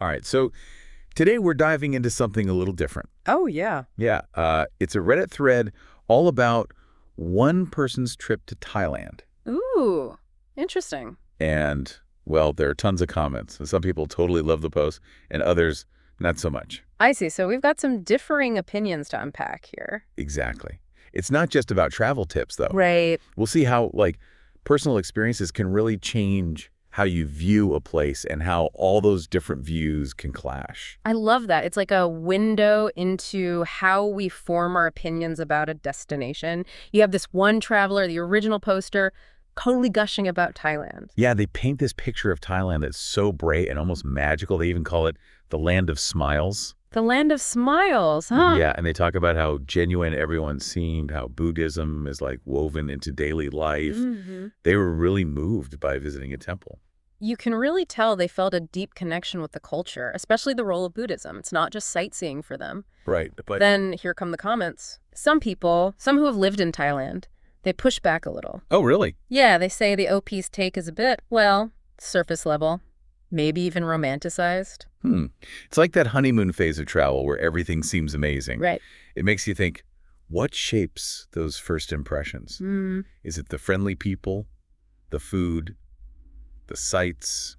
All right, so today we're diving into something a little different. Oh, yeah. Yeah, it's a Reddit thread all about one person's trip to Thailand. Ooh, interesting. And, well, there are tons of comments. Some people totally love the post, and others not so much. I see. So we've got some differing opinions to unpack here. Exactly. It's not just about travel tips, though. Right. We'll see how, personal experiences can really change how you view a place and how all those different views can clash. I love that. It's like a window into how we form our opinions about a destination. You have this one traveler, the original poster, totally gushing about Thailand. Yeah, they paint this picture of Thailand that's so bright and almost magical. They even call it the land of smiles. The land of smiles, huh? Yeah, and they talk about how genuine everyone seemed, how Buddhism is woven into daily life. They were really moved by visiting a temple. You can really tell they felt a deep connection with the culture, especially the role of Buddhism. It's not just sightseeing for them. Right, but Then here come the comments. Some people, some who have lived in Thailand, they push back a little. oh, really? Yeah, they say the OP's take is a bit, well, surface level, maybe even romanticized. It's like that honeymoon phase of travel where everything seems amazing. Right. It makes you think, what shapes those first impressions? Is it the friendly people, the food, the sights,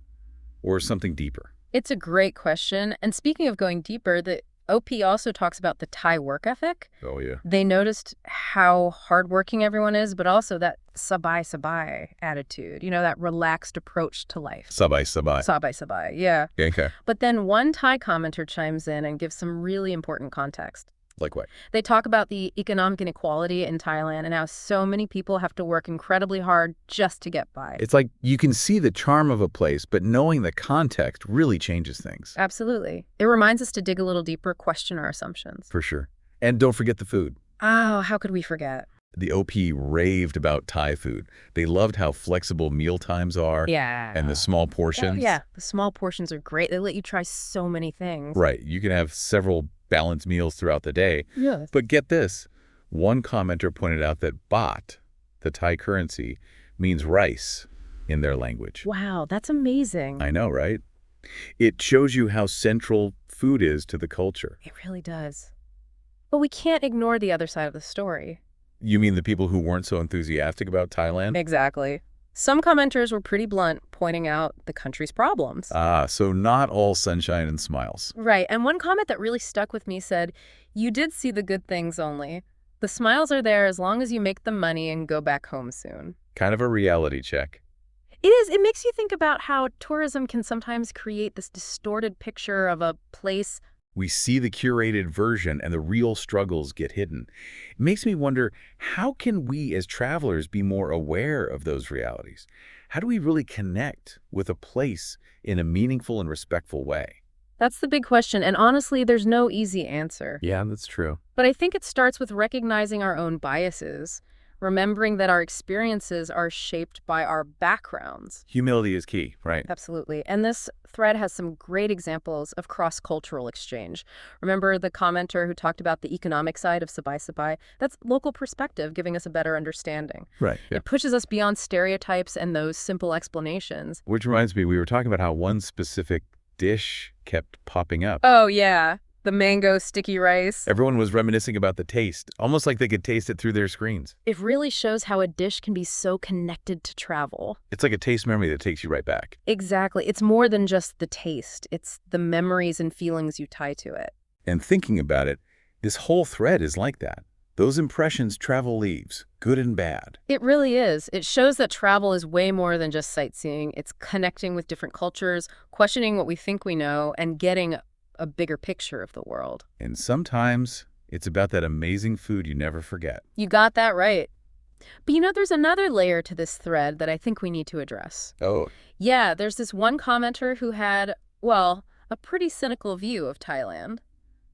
or something deeper? It's a great question. And speaking of going deeper, the OP also talks about the Thai work ethic. Oh, yeah. They noticed how hardworking everyone is, but also that sabai attitude, that relaxed approach to life. Sabai. Sabai, yeah. Okay. But then one Thai commenter chimes in and gives some really important context. Like what? They talk about the economic inequality in Thailand and how so many people have to work incredibly hard just to get by. It's like you can see the charm of a place, but knowing the context really changes things. Absolutely. It reminds us to dig a little deeper, question our assumptions. For sure. And don't forget the food. Oh, how could we forget? The OP raved about Thai food. They loved how flexible meal times are. Yeah. And the small portions. Oh, yeah, the small portions are great. They let you try so many things. Right. You can have several balanced meals throughout the day. Yes. But get this. One commenter pointed out that baht, the Thai currency, means rice in their language. Wow, that's amazing. I know, right? It shows you how central food is to the culture. It really does. But we can't ignore the other side of the story. You mean the people who weren't so enthusiastic about Thailand? Exactly. Some commenters were pretty blunt, pointing out the country's problems. So not all sunshine and smiles. Right, and one comment that really stuck with me said, "You did see the good things only. The smiles are there as long as you make the money and go back home soon." Kind of a reality check. It is. It makes you think about how tourism can sometimes create this distorted picture of a place. We see the curated version and the real struggles get hidden. It makes me wonder, how can we as travelers be more aware of those realities? How do we really connect with a place in a meaningful and respectful way? That's the big question, and honestly, there's no easy answer. Yeah, that's true. But I think it starts with recognizing our own biases, remembering that our experiences are shaped by our backgrounds. Humility is key, right? Absolutely. And this thread has some great examples of cross-cultural exchange. Remember the commenter who talked about the economic side of sabai? That's local perspective giving us a better understanding. Right. Yeah. It pushes us beyond stereotypes and those simple explanations. Which reminds me, we were talking about how one specific dish kept popping up. Oh, yeah. The mango sticky rice. Everyone was reminiscing about the taste, almost like they could taste it through their screens. It really shows how a dish can be so connected to travel. It's like a taste memory that takes you right back. Exactly. It's more than just the taste. It's the memories and feelings you tie to it. And thinking about it, this whole thread is like that. Those impressions travel leaves, good and bad. It really is. It shows that travel is way more than just sightseeing. It's connecting with different cultures, questioning what we think we know, and getting a bigger picture of the world. And sometimes it's about that amazing food you never forget. You got that right. But there's another layer to this thread that I think we need to address. Oh. Yeah, there's this one commenter who had, well, a pretty cynical view of Thailand,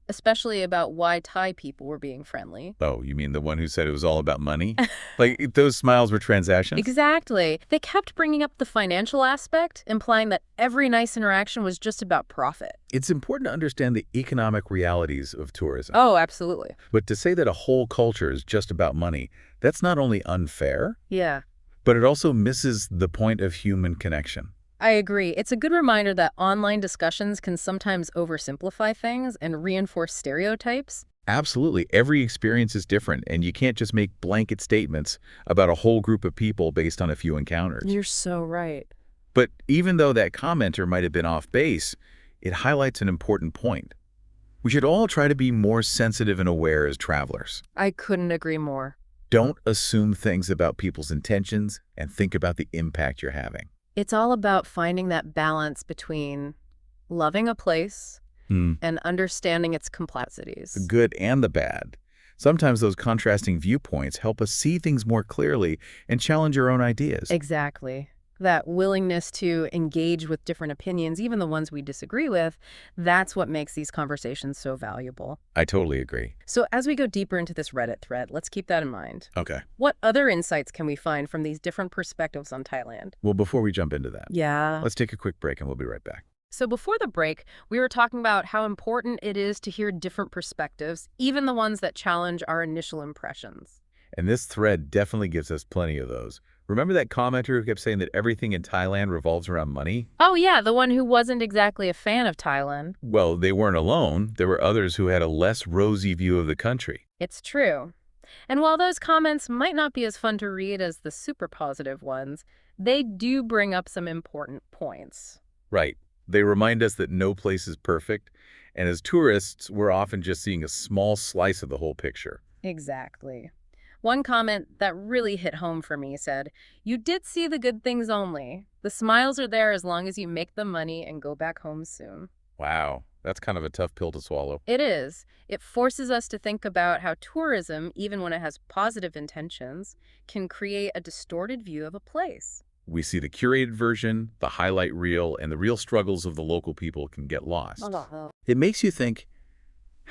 especially about why Thai people were being friendly. Oh, you mean the one who said it was all about money? Like those smiles were transactions? Exactly. They kept bringing up the financial aspect, implying that every nice interaction was just about profit. It's important to understand the economic realities of tourism. Oh, absolutely. But to say that a whole culture is just about money, that's not only unfair, Yeah. but it also misses the point of human connection. I agree. It's a good reminder that online discussions can sometimes oversimplify things and reinforce stereotypes. Absolutely. Every experience is different, and you can't just make blanket statements about a whole group of people based on a few encounters. You're so right. But even though that commenter might have been off base, it highlights an important point. We should all try to be more sensitive and aware as travelers. I couldn't agree more. Don't assume things about people's intentions and think about the impact you're having. It's all about finding that balance between loving a place Hmm. and understanding its The complexities. good and the bad. Sometimes those contrasting viewpoints help us see things more clearly and challenge our own ideas. Exactly. That willingness to engage with different opinions, even the ones we disagree with, that's what makes these conversations so valuable. I totally agree. So as we go deeper into this Reddit thread, let's keep that in mind. Okay. What other insights can we find from these different perspectives on Thailand? Well, before we jump into that, Yeah. let's take a quick break and we'll be right back. So before the break, we were talking about how important it is to hear different perspectives, even the ones that challenge our initial impressions. And this thread definitely gives us plenty of those. Remember that commenter who kept saying that everything in Thailand revolves around money? Oh yeah, the one who wasn't exactly a fan of Thailand. Well, they weren't alone. There were others who had a less rosy view of the country. It's true. And while those comments might not be as fun to read as the super positive ones, they do bring up some important points. Right. They remind us that no place is perfect, and as tourists, we're often just seeing a small slice of the whole picture. Exactly. One comment that really hit home for me said, "You did see the good things only. The smiles are there as long as you make the money and go back home soon." Wow, that's kind of a tough pill to swallow. It is. It forces us to think about how tourism, even when it has positive intentions, can create a distorted view of a place. We see the curated version, the highlight reel, and the real struggles of the local people can get lost. It makes you think,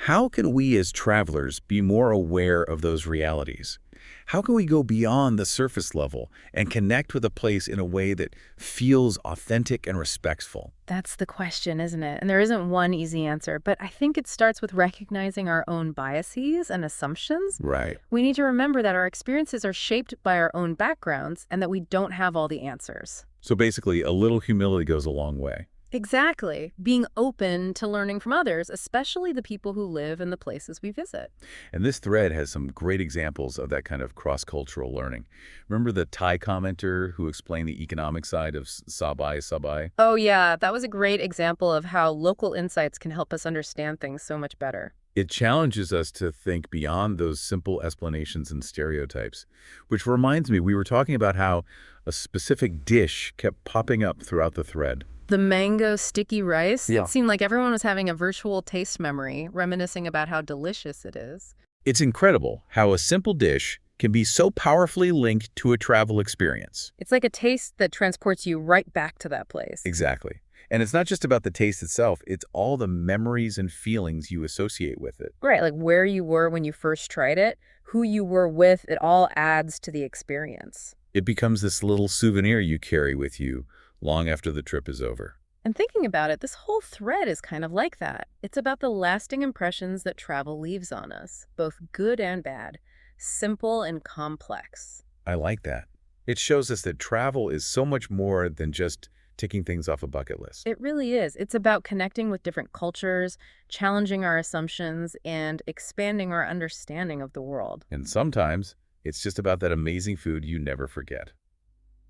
how can we as travelers be more aware of those realities? How can we go beyond the surface level and connect with a place in a way that feels authentic and respectful? That's the question, isn't it? And there isn't one easy answer, but I think it starts with recognizing our own biases and assumptions. Right. We need to remember that our experiences are shaped by our own backgrounds and that we don't have all the answers. So basically, a little humility goes a long way. Exactly. Being open to learning from others, especially the people who live in the places we visit. And this thread has some great examples of that kind of cross-cultural learning. Remember the Thai commenter who explained the economic side of sabai? Oh yeah, that was a great example of how local insights can help us understand things so much better. It challenges us to think beyond those simple explanations and stereotypes, which reminds me, we were talking about how a specific dish kept popping up throughout the thread. The mango sticky rice, Yeah. it seemed like everyone was having a virtual taste memory, reminiscing about how delicious it is. It's incredible how a simple dish can be so powerfully linked to a travel experience. It's like a taste that transports you right back to that place. Exactly. And it's not just about the taste itself, it's all the memories and feelings you associate with it. Right, like where you were when you first tried it, who you were with, it all adds to the experience. It becomes this little souvenir you carry with you long after the trip is over. And thinking about it, this whole thread is kind of like that. It's about the lasting impressions that travel leaves on us, both good and bad, simple and complex. I like that. It shows us that travel is so much more than just ticking things off a bucket list. It really is. It's about connecting with different cultures, challenging our assumptions, and expanding our understanding of the world. And sometimes it's just about that amazing food you never forget.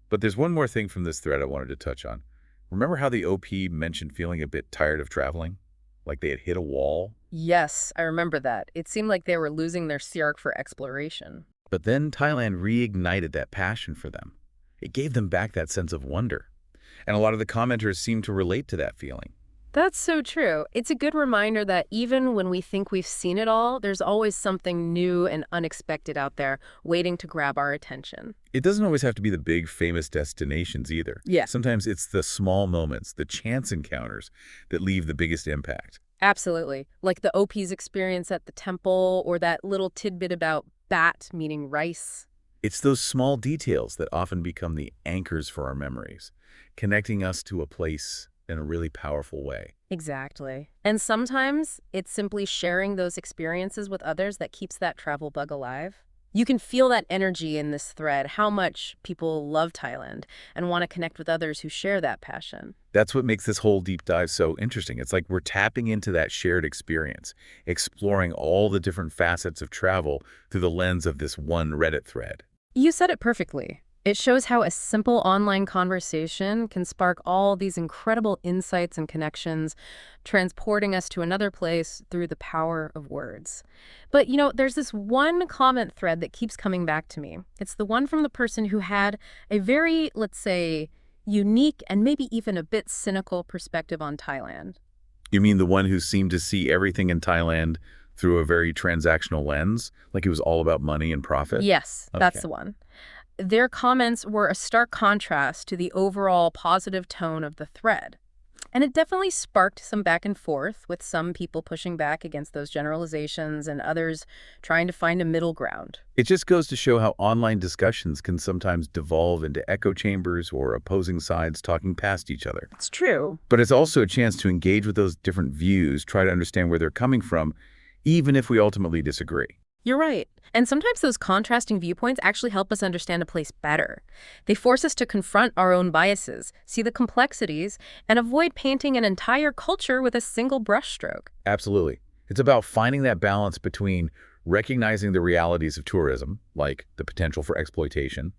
But there's one more thing from this thread I wanted to touch on. Remember how the OP mentioned feeling a bit tired of traveling? Like they had hit a wall? Yes, I remember that. It seemed like they were losing their spark for exploration. But then Thailand reignited that passion for them. It gave them back that sense of wonder. And a lot of the commenters seemed to relate to that feeling. That's so true. It's a good reminder that even when we think we've seen it all, there's always something new and unexpected out there waiting to grab our attention. It doesn't always have to be the big, famous destinations either. Yeah. Sometimes it's the small moments, the chance encounters that leave the biggest impact. Absolutely. Like the OP's experience at the temple or that little tidbit about bat meaning rice. It's those small details that often become the anchors for our memories, connecting us to a place in a really powerful way. Exactly. And sometimes it's simply sharing those experiences with others that keeps that travel bug alive. You can feel that energy in this thread, how much people love Thailand and want to connect with others who share that passion. That's what makes this whole deep dive so interesting. It's like we're tapping into that shared experience, exploring all the different facets of travel through the lens of this one Reddit thread. You said it perfectly. It shows how a simple online conversation can spark all these incredible insights and connections, transporting us to another place through the power of words. But, there's this one comment thread that keeps coming back to me. It's the one from the person who had a very, let's say, unique and maybe even a bit cynical perspective on Thailand. You mean the one who seemed to see everything in Thailand through a very transactional lens, like it was all about money and profit? Yes, Okay. that's the one. Their comments were a stark contrast to the overall positive tone of the thread. And it definitely sparked some back and forth, with some people pushing back against those generalizations and others trying to find a middle ground. It just goes to show how online discussions can sometimes devolve into echo chambers or opposing sides talking past each other. It's true. But it's also a chance to engage with those different views, try to understand where they're coming from, even if we ultimately disagree. You're right. And sometimes those contrasting viewpoints actually help us understand a place better. They force us to confront our own biases, see the complexities, and avoid painting an entire culture with a single brushstroke. Absolutely. It's about finding that balance between recognizing the realities of tourism, like the potential for exploitation,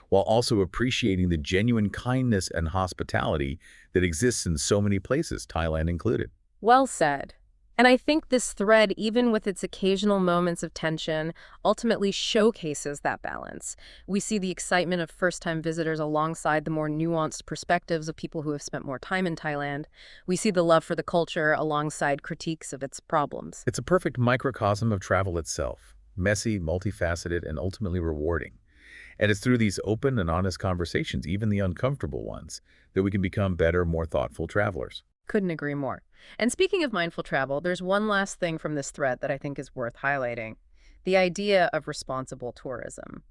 while also appreciating the genuine kindness and hospitality that exists in so many places, Thailand included. Well said. And I think this thread, even with its occasional moments of tension, ultimately showcases that balance. We see the excitement of first-time visitors alongside the more nuanced perspectives of people who have spent more time in Thailand. We see the love for the culture alongside critiques of its problems. It's a perfect microcosm of travel itself, messy, multifaceted, and ultimately rewarding. And it's through these open and honest conversations, even the uncomfortable ones, that we can become better, more thoughtful travelers. Couldn't agree more. And speaking of mindful travel, there's one last thing from this thread that I think is worth highlighting: the idea of responsible tourism.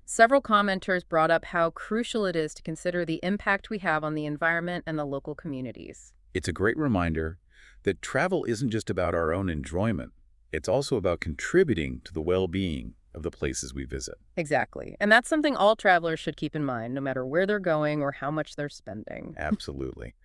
Several commenters brought up how crucial it is to consider the impact we have on the environment and the local communities. It's a great reminder that travel isn't just about our own enjoyment. It's also about contributing to the well-being of the places we visit. Exactly. And that's something all travelers should keep in mind, no matter where they're going or how much they're spending. Absolutely.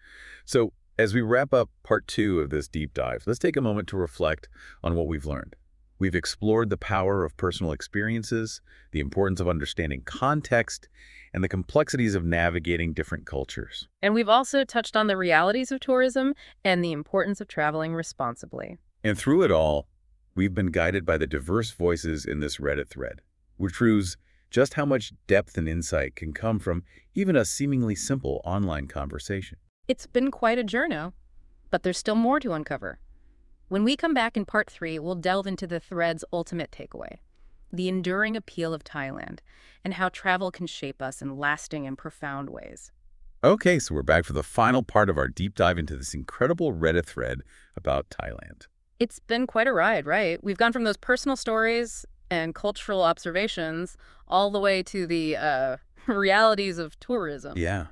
So, as we wrap up part 2 of this deep dive, let's take a moment to reflect on what we've learned. We've explored the power of personal experiences, the importance of understanding context, and the complexities of navigating different cultures. And we've also touched on the realities of tourism and the importance of traveling responsibly. And through it all, we've been guided by the diverse voices in this Reddit thread, which proves just how much depth and insight can come from even a seemingly simple online conversation. It's been quite a journey, but there's still more to uncover. When we come back in part 3, we'll delve into the thread's ultimate takeaway: the enduring appeal of Thailand and how travel can shape us in lasting and profound ways. Okay, so we're back for the final part of our deep dive into this incredible Reddit thread about Thailand. It's been quite a ride, right? We've gone from those personal stories and cultural observations all the way to the realities of tourism. Yeah.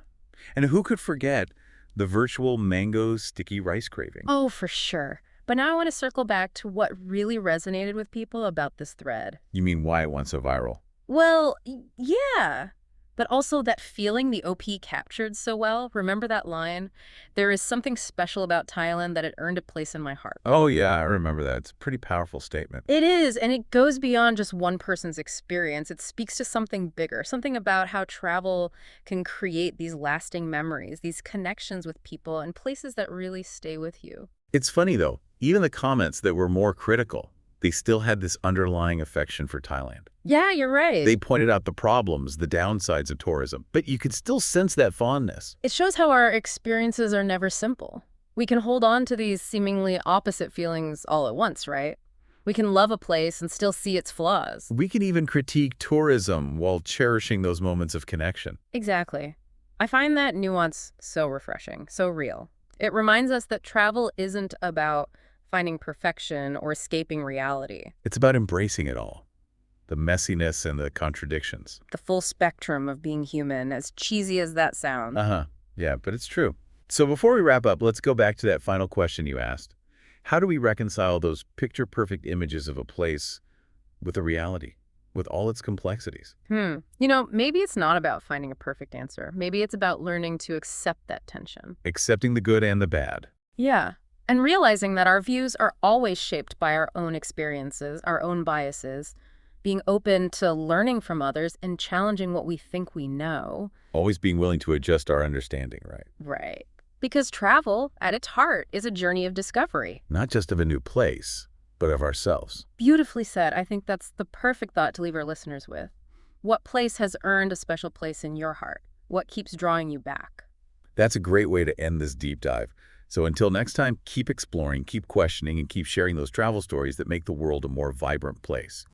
And who could forget the virtual mango sticky rice craving? Oh, for sure. But now I want to circle back to what really resonated with people about this thread. You mean why it went so viral? Well, yeah. But also that feeling the OP captured so well. Remember that line? There is something special about Thailand that it earned a place in my heart. Oh, yeah, I remember that. It's a pretty powerful statement. It is, and it goes beyond just one person's experience. It speaks to something bigger, something about how travel can create these lasting memories, these connections with people and places that really stay with you. It's funny, though. Even the comments that were more critical, they still had this underlying affection for Thailand. Yeah, you're right. They pointed out the problems, the downsides of tourism, but you could still sense that fondness. It shows how our experiences are never simple. We can hold on to these seemingly opposite feelings all at once, right? We can love a place and still see its flaws. We can even critique tourism while cherishing those moments of connection. Exactly. I find that nuance so refreshing, so real. It reminds us that travel isn't about finding perfection or escaping reality. It's about embracing it all, the messiness and the contradictions. The full spectrum of being human, as cheesy as that sounds. Uh-huh. Yeah, but it's true. So before we wrap up, let's go back to that final question you asked. How do we reconcile those picture-perfect images of a place with a reality? with all its complexities. Maybe it's not about finding a perfect answer. Maybe it's about learning to accept that tension. Accepting the good and the bad. Yeah. And realizing that our views are always shaped by our own experiences, our own biases, being open to learning from others and challenging what we think we know. Always being willing to adjust our understanding, right? Right. Because travel, at its heart, is a journey of discovery. Not just of a new place, but of ourselves. Beautifully said. I think that's the perfect thought to leave our listeners with. What place has earned a special place in your heart? What keeps drawing you back? That's a great way to end this deep dive. So until next time, keep exploring, keep questioning, and keep sharing those travel stories that make the world a more vibrant place.